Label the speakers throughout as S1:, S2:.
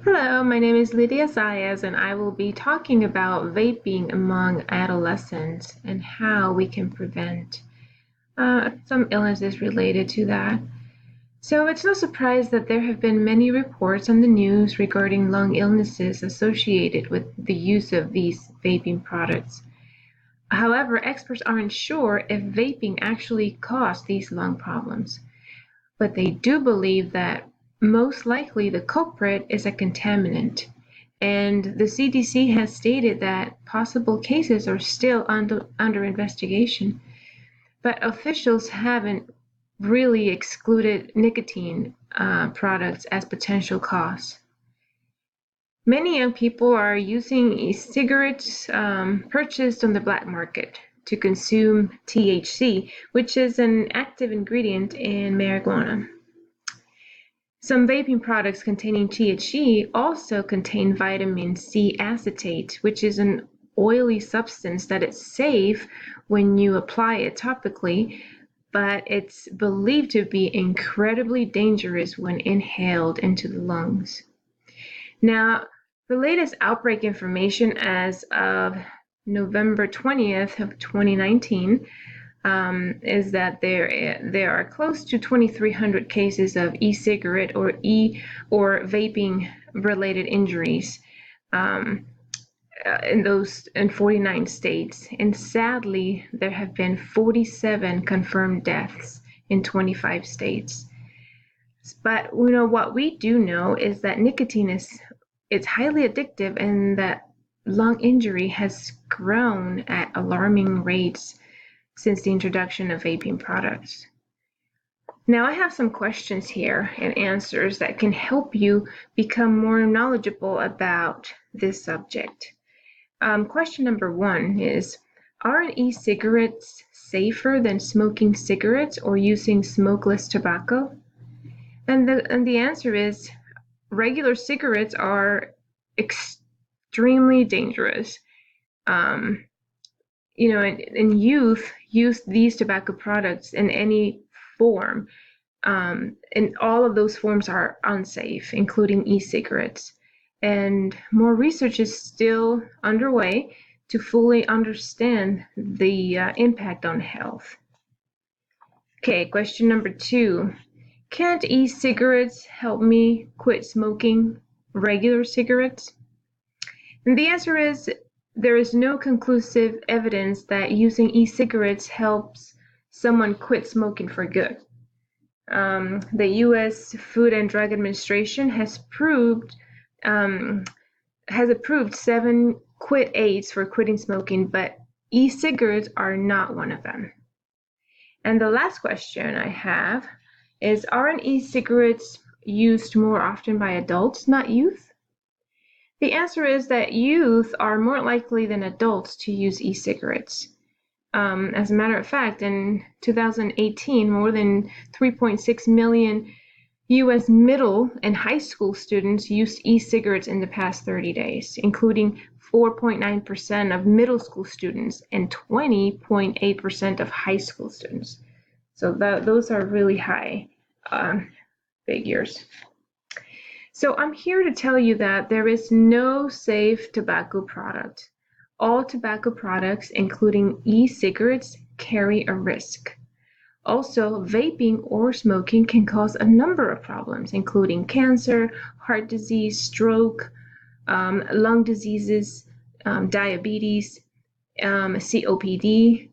S1: Hello, my name is Lydia Zayas, and I will be talking about vaping among adolescents and how we can prevent some illnesses related to that. So it's no surprise that there have been many reports on the news regarding lung illnesses associated with the use of these vaping products. However, experts aren't sure if vaping actually caused these lung problems, but they do believe that most likely the culprit is a contaminant. And the CDC has stated that possible cases are still under investigation, but officials haven't really excluded nicotine products as potential cause. Many young people are using e-cigarettes purchased on the black market to consume THC, which is an active ingredient in marijuana. Some vaping products containing THC also contain vitamin C acetate, which is an oily substance that is safe when you apply it topically, but it's believed to be incredibly dangerous when inhaled into the lungs. Now, the latest outbreak information as of November 20th of 2019 is that there are close to 2,300 cases of e-cigarette or vaping related injuries in 49 states, and sadly there have been 47 confirmed deaths in 25 states. But what we do know is that nicotine it's highly addictive, and that lung injury has grown at alarming rates since the introduction of vaping products. Now I have some questions here and answers that can help you become more knowledgeable about this subject. Question number 1 is, are e-cigarettes safer than smoking cigarettes or using smokeless tobacco? And the answer is, regular cigarettes are extremely dangerous. And youth use these tobacco products in any form, and all of those forms are unsafe, including e-cigarettes. And more research is still underway to fully understand the impact on health. Okay, question number 2. Can't e-cigarettes help me quit smoking regular cigarettes? And the answer is, there is no conclusive evidence that using e-cigarettes helps someone quit smoking for good. The U.S. Food and Drug Administration has approved 7 quit aids for quitting smoking, but e-cigarettes are not one of them. And the last question I have is, aren't e-cigarettes used more often by adults, not youth? The answer is that youth are more likely than adults to use e-cigarettes. As a matter of fact, in 2018, more than 3.6 million U.S. middle and high school students used e-cigarettes in the past 30 days, including 4.9% of middle school students and 20.8% of high school students. So those are really high figures. So I'm here to tell you that there is no safe tobacco product. All tobacco products, including e-cigarettes, carry a risk. Also, vaping or smoking can cause a number of problems, including cancer, heart disease, stroke, lung diseases, diabetes, COPD.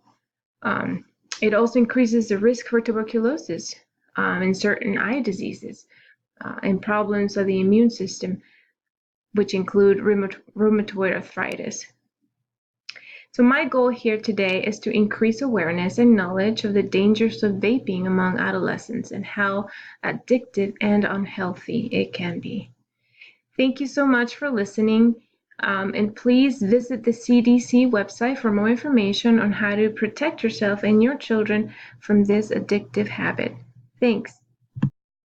S1: It also increases the risk for tuberculosis and certain eye diseases and problems of the immune system, which include rheumatoid arthritis. So my goal here today is to increase awareness and knowledge of the dangers of vaping among adolescents and how addictive and unhealthy it can be. Thank you so much for listening, and please visit the CDC website for more information on how to protect yourself and your children from this addictive habit. Thanks.